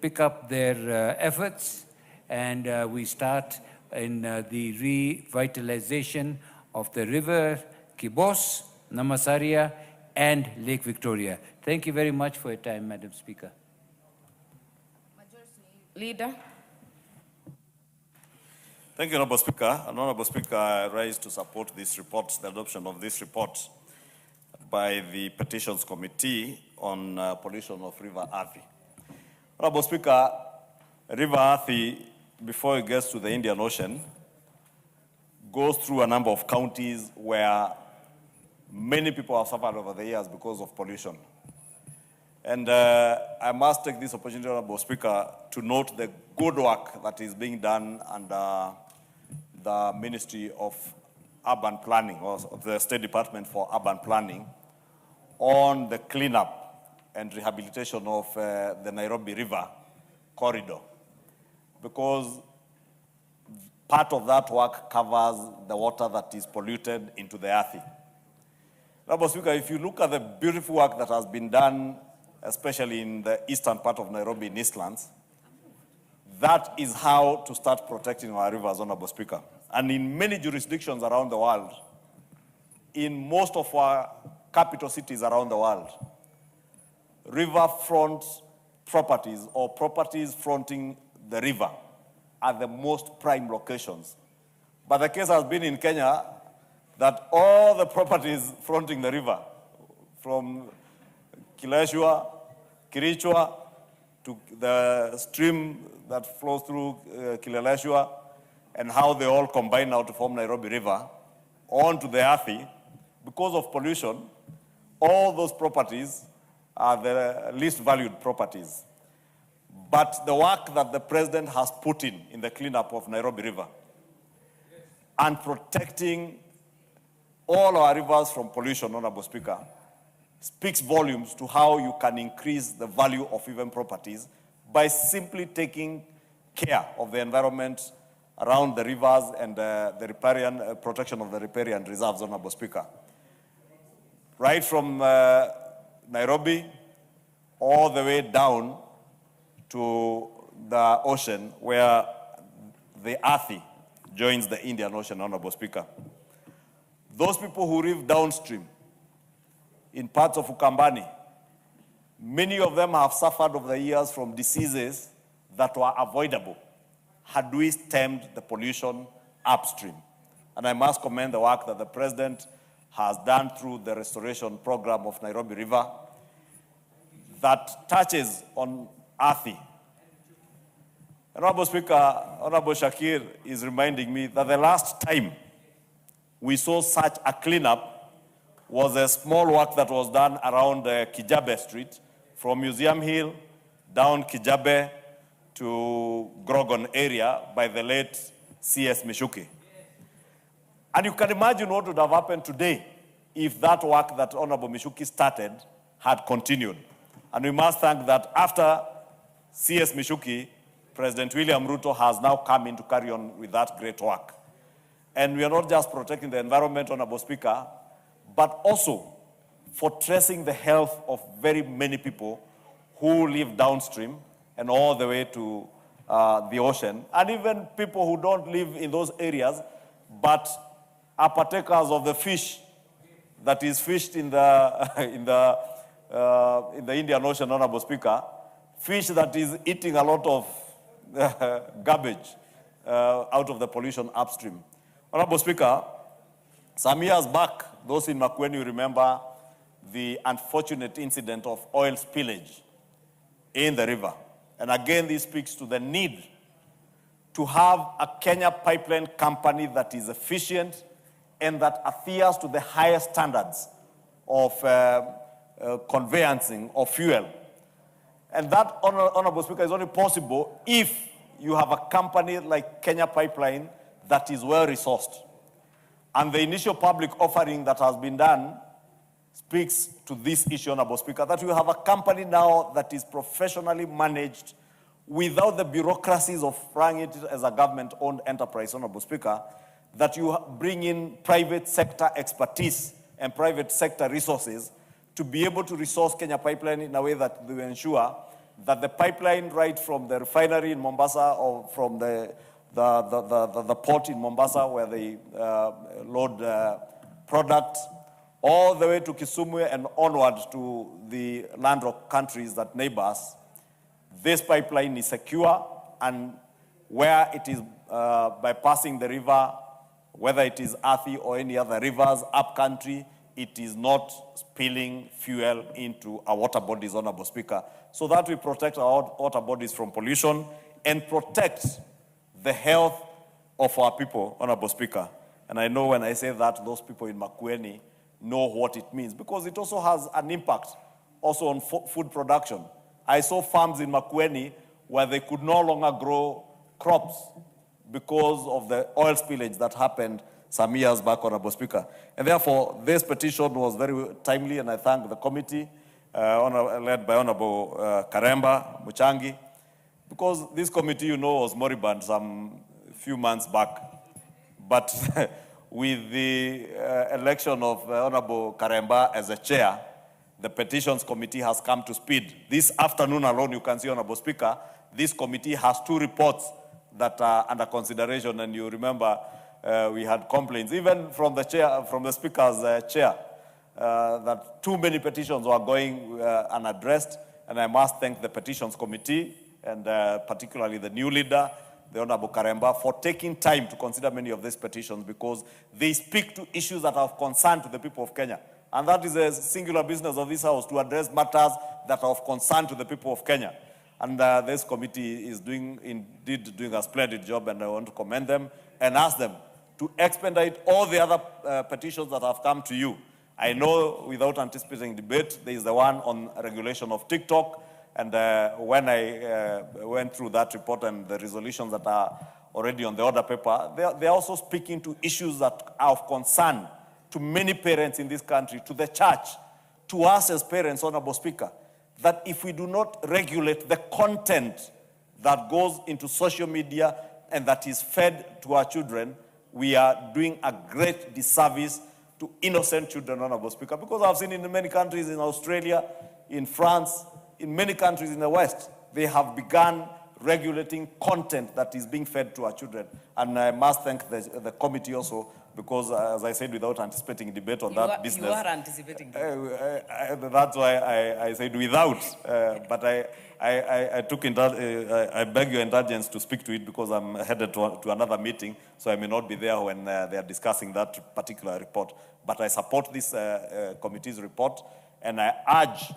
pick up their efforts, and we start in the revitalization of the river Kibos, Namasaria, and Lake Victoria. Thank you very much for your time, Madam Speaker. Majority Leader. Thank you, Honorable Speaker. Honorable Speaker, I rise to support this report, the adoption of this report by the Petitions Committee on pollution of River Athi. Honorable Speaker, River Athi, before it gets to the Indian Ocean, goes through a number of counties where many people have suffered over the years because of pollution. And I must take this opportunity, Honorable Speaker, to note the good work that is being done under the Ministry of Urban Planning, or the State Department for Urban Planning, on the cleanup and rehabilitation of the Nairobi River corridor, because part of that work covers the water that is polluted into the Athi. Honorable Speaker, if you look at the beautiful work that has been done, especially in the eastern part of Nairobi, in Eastlands, that is how to start protecting our rivers, Honorable Speaker. And in many jurisdictions around the world, in most of our capital cities around the world, riverfront properties or properties fronting the river are the most prime locations. But the case has been in Kenya that all the properties fronting the river, from Kileshwa, Kirichwa, to the stream that flows through Kileleshwa, and how they all combine now to form Nairobi River, onto the Athi, because of pollution, all those properties are the least valued properties. But the work that the President has put in the cleanup of Nairobi River and protecting all our rivers from pollution, Honorable Speaker, speaks volumes to how you can increase the value of even properties by simply taking care of the environment around the rivers and the riparian protection of the riparian reserves, Honorable Speaker. Right from Nairobi all the way down to the ocean where the Athi joins the Indian Ocean, Honorable Speaker. Those people who live downstream in parts of Ukambani, many of them have suffered over the years from diseases that were avoidable had we stemmed the pollution upstream. And I must commend the work that the President has done through the restoration program of Nairobi River that touches on Athi. Honorable Speaker, Honorable Shakir is reminding me that the last time we saw such a cleanup was a small work that was done around Kijabe Street, from Museum Hill down Kijabe to Grogon area by the late C.S. Mishuki. And you can imagine what would have happened today if that work that Honorable Mishuki started had continued. And we must thank that after C.S. Mishuki, President William Ruto has now come in to carry on with that great work. And we are not just protecting the environment, Honorable Speaker, but also fortressing the health of very many people who live downstream and all the way to the ocean, and even people who don't live in those areas, but are partakers of the fish that is fished in the in the Indian Ocean, Honorable Speaker, fish that is eating a lot of garbage out of the pollution upstream. Honorable Speaker, some years back, those in Makueni remember the unfortunate incident of oil spillage in the river. And again, this speaks to the need to have a Kenya pipeline company that is efficient and that adheres to the highest standards of conveyancing of fuel. And that, Honorable Speaker, is only possible if you have a company like Kenya Pipeline that is well-resourced. And the initial public offering that has been done speaks to this issue, Honorable Speaker, that you have a company now that is professionally managed without the bureaucracies of running it as a government-owned enterprise, Honorable Speaker, that you bring in private sector expertise and private sector resources to be able to resource Kenya Pipeline in a way that will ensure that the pipeline right from the refinery in Mombasa or from the port in Mombasa where they load product all the way to Kisumu and onward to the landlocked countries that neighbor us, this pipeline is secure, and where it is bypassing the river, whether it is Athi or any other rivers up country, it is not spilling fuel into our water bodies, Honorable Speaker, so that we protect our water bodies from pollution and protect the health of our people, Honorable Speaker. And I know when I say that, those people in Makueni know what it means, because it also has an impact also on food production. I saw farms in Makueni where they could no longer grow crops because of the oil spillage that happened some years back, Honorable Speaker. And therefore, this petition was very timely, and I thank the committee led by Honorable Karemba Muchangi, because this committee, you know, was moribund some few months back. But with the election of Honorable Karemba as a chair, the petitions committee has come to speed. This afternoon alone, you can see, Honorable Speaker, this committee has 2 reports that are under consideration, and you remember we had complaints, even from the chair, from the Speaker's chair, that too many petitions were going unaddressed, and I must thank the petitions committee, and particularly the new leader, the Honorable Karemba, for taking time to consider many of these petitions, because they speak to issues that are of concern to the people of Kenya. And that is a singular business of this House, to address matters that are of concern to the people of Kenya. And this committee is indeed doing a splendid job, and I want to commend them and ask them to expedite all the other petitions that have come to you. I know, without anticipating debate, there is the one on regulation of TikTok, and when I went through that report and the resolutions that are already on the order paper, they're also speaking to issues that are of concern to many parents in this country, to the church, to us as parents, Honorable Speaker, that if we do not regulate the content that goes into social media and that is fed to our children, we are doing a great disservice to innocent children, Honorable Speaker, because I've seen in many countries, in Australia, in France, in many countries in the West, they have begun regulating content that is being fed to our children. And I must thank the committee also, because, as I said, without anticipating debate on that business. You are anticipating. That's why I said without. But I beg your indulgence to speak to it, because I'm headed to another meeting, so I may not be there when they are discussing that particular report. But I support this committee's report, and I urge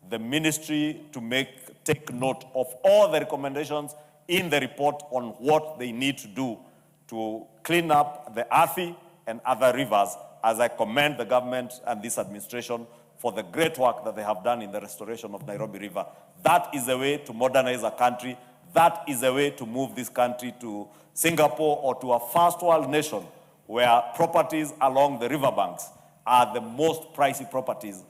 the ministry to take note of all the recommendations in the report on what they need to do to clean up the Athi and other rivers, as I commend the government and this administration for the great work that they have done in the restoration of Nairobi River. That is a way to modernize a country. That is a way to move this country to Singapore or to a first world nation where properties along the riverbanks are the most pricey properties